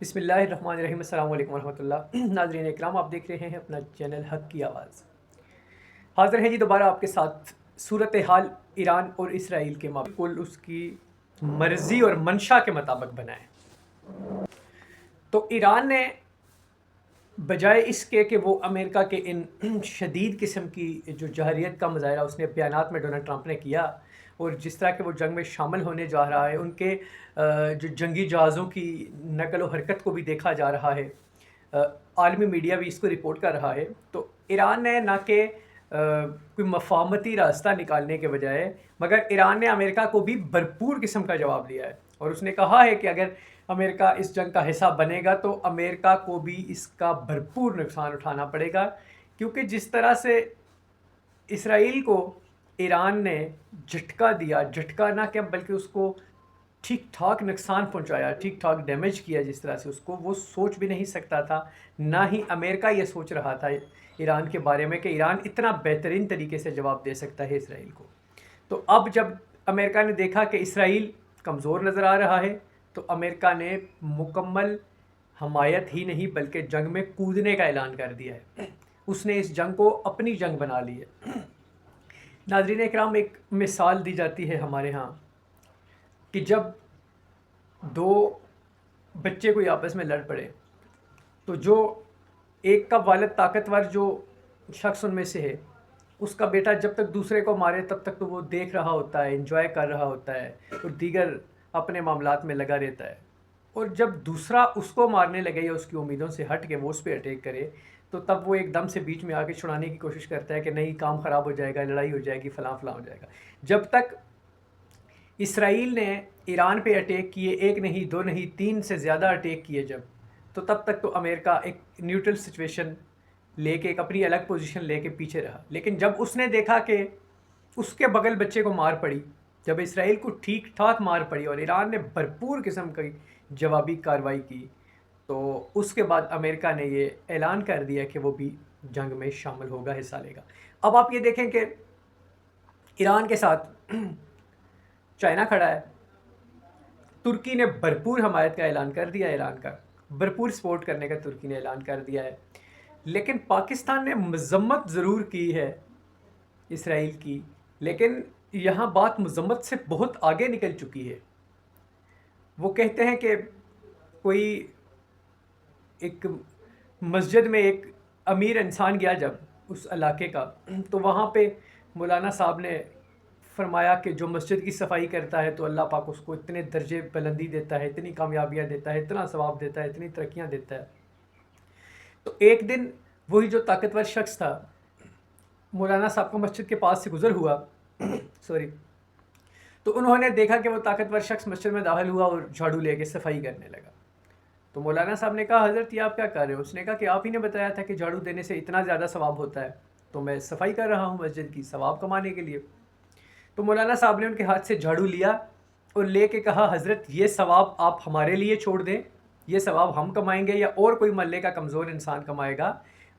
بسم اللہ الرحمن الرحیم۔ السلام علیکم ورحمۃ اللہ۔ ناظرین اکرام، آپ دیکھ رہے ہیں اپنا چینل حق کی آواز۔ حاضر ہیں جی دوبارہ آپ کے ساتھ صورتحال ایران اور اسرائیل کے مابین بالکل اس کی مرضی اور منشا کے مطابق بنائے۔ تو ایران نے بجائے اس کے کہ وہ امریکہ کے ان شدید قسم کی جو جہریت کا مظاہرہ اس نے بیانات میں ڈونلڈ ٹرمپ نے کیا، اور جس طرح کہ وہ جنگ میں شامل ہونے جا رہا ہے، ان کے جو جنگی جہازوں کی نقل و حرکت کو بھی دیکھا جا رہا ہے، عالمی میڈیا بھی اس کو رپورٹ کر رہا ہے، تو ایران نے نہ کہ کوئی مفاہمتی راستہ نکالنے کے بجائے، مگر ایران نے امریکہ کو بھی بھرپور قسم کا جواب دیا ہے، اور اس نے کہا ہے کہ اگر امریکہ اس جنگ کا حصہ بنے گا تو امریکہ کو بھی اس کا بھرپور نقصان اٹھانا پڑے گا، کیونکہ جس طرح سے اسرائیل کو ایران نے جھٹکا دیا، جھٹکا نہ کہ بلکہ اس کو ٹھیک ٹھاک نقصان پہنچایا، ٹھیک ٹھاک ڈیمیج کیا، جس طرح سے اس کو وہ سوچ بھی نہیں سکتا تھا، نہ ہی امریکہ یہ سوچ رہا تھا ایران کے بارے میں کہ ایران اتنا بہترین طریقے سے جواب دے سکتا ہے اسرائیل کو۔ تو اب جب امریکہ نے دیکھا کہ اسرائیل کمزور نظر آ رہا ہے، تو امریکہ نے مکمل حمایت ہی نہیں بلکہ جنگ میں کودنے کا اعلان کر دیا ہے۔ اس نے اس جنگ کو اپنی جنگ بنا لی ہے۔ ناظرین اکرام، ایک مثال دی جاتی ہے ہمارے ہاں کہ جب دو بچے کوئی آپس میں لڑ پڑے تو جو ایک کا والد طاقتور جو شخص ان میں سے ہے، اس کا بیٹا جب تک دوسرے کو مارے تب تک تو وہ دیکھ رہا ہوتا ہے، انجوائے کر رہا ہوتا ہے اور دیگر اپنے معاملات میں لگا رہتا ہے، اور جب دوسرا اس کو مارنے لگے یا اس کی امیدوں سے ہٹ کے وہ اس پہ اٹیک کرے تو تب وہ ایک دم سے بیچ میں آ کے چھڑانے کی کوشش کرتا ہے کہ نہیں، کام خراب ہو جائے گا، لڑائی ہو جائے گی، فلاں فلاں ہو جائے گا۔ جب تک اسرائیل نے ایران پہ اٹیک کیے، ایک نہیں، دو نہیں، تین سے زیادہ اٹیک کیے جب، تو تب تک تو امریکہ ایک نیوٹرل سچویشن لے کے، ایک اپنی الگ پوزیشن لے کے پیچھے رہا۔ لیکن جب اس نے دیکھا کہ اس کے بغل بچے کو مار پڑی، جب اسرائیل کو ٹھیک ٹھاک مار پڑی اور ایران نے بھرپور قسم کی جوابی کارروائی کی، تو اس کے بعد امریکہ نے یہ اعلان کر دیا کہ وہ بھی جنگ میں شامل ہوگا، حصہ لے گا۔ اب آپ یہ دیکھیں کہ ایران کے ساتھ چائنا کھڑا ہے، ترکی نے بھرپور حمایت کا اعلان کر دیا، ایران کا بھرپور سپورٹ کرنے کا ترکی نے اعلان کر دیا ہے، لیکن پاکستان نے مذمت ضرور کی ہے اسرائیل کی، لیکن یہاں بات مذمت سے بہت آگے نکل چکی ہے۔ وہ کہتے ہیں کہ کوئی ایک مسجد میں ایک امیر انسان گیا جب اس علاقے کا، تو وہاں پہ مولانا صاحب نے فرمایا کہ جو مسجد کی صفائی کرتا ہے تو اللہ پاک اس کو اتنے درجے بلندی دیتا ہے، اتنی کامیابیاں دیتا ہے، اتنا ثواب دیتا ہے، اتنی ترقیاں دیتا ہے۔ تو ایک دن وہی جو طاقتور شخص تھا مولانا صاحب کو مسجد کے پاس سے گزر ہوا تو انہوں نے دیکھا کہ وہ طاقتور شخص مسجد میں داخل ہوا اور جھاڑو لے کے صفائی کرنے لگا۔ تو مولانا صاحب نے کہا، حضرت یہ آپ کیا کر رہے ہو؟ اس نے کہا کہ آپ ہی نے بتایا تھا کہ جھاڑو دینے سے اتنا زیادہ ثواب ہوتا ہے، تو میں صفائی کر رہا ہوں مسجد کی، ثواب کمانے کے لیے۔ تو مولانا صاحب نے ان کے ہاتھ سے جھاڑو لیا اور لے کے کہا، حضرت یہ ثواب آپ ہمارے لیے چھوڑ دیں، یہ ثواب ہم کمائیں گے یا اور کوئی محلے کا کمزور انسان کمائے گا،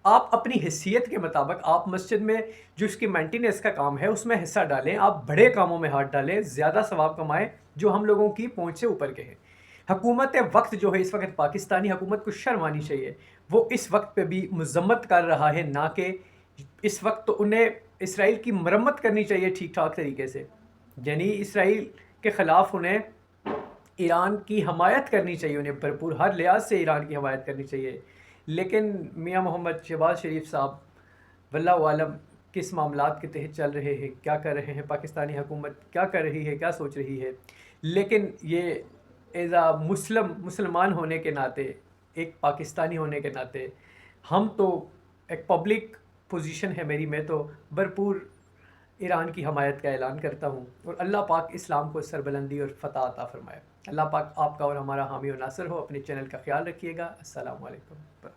آپ اپنی حیثیت کے مطابق آپ مسجد میں جو اس کی مینٹیننس کا کام ہے اس میں حصہ ڈالیں، آپ بڑے کاموں میں ہاتھ ڈالیں، زیادہ ثواب کمائیں جو ہم لوگوں کی پہنچ سے اوپر کے ہیں۔ حکومت وقت جو ہے اس وقت پاکستانی حکومت کو شرم آنی چاہیے، وہ اس وقت پہ بھی مذمت کر رہا ہے، نہ کہ اس وقت تو انہیں اسرائیل کی مرمت کرنی چاہیے ٹھیک ٹھاک طریقے سے، یعنی اسرائیل کے خلاف انہیں ایران کی حمایت کرنی چاہیے، انہیں بھرپور ہر لحاظ سے ایران کی حمایت کرنی چاہیے۔ لیکن میاں محمد شہباز شریف صاحب واللہ عالم کس معاملات کے تحت چل رہے ہیں، کیا کر رہے ہیں، پاکستانی حکومت کیا کر رہی ہے، کیا سوچ رہی ہے، لیکن یہ ایز اے مسلمان ہونے کے ناطے، ایک پاکستانی ہونے کے ناطے، ہم تو ایک پبلک پوزیشن ہے میری، میں تو بھرپور ایران کی حمایت کا اعلان کرتا ہوں، اور اللہ پاک اسلام کو سربلندی اور فتح عطا فرمائے۔ اللہ پاک آپ کا اور ہمارا حامی و ناصر ہو۔ اپنے چینل کا خیال رکھیے گا۔ السلام علیکم۔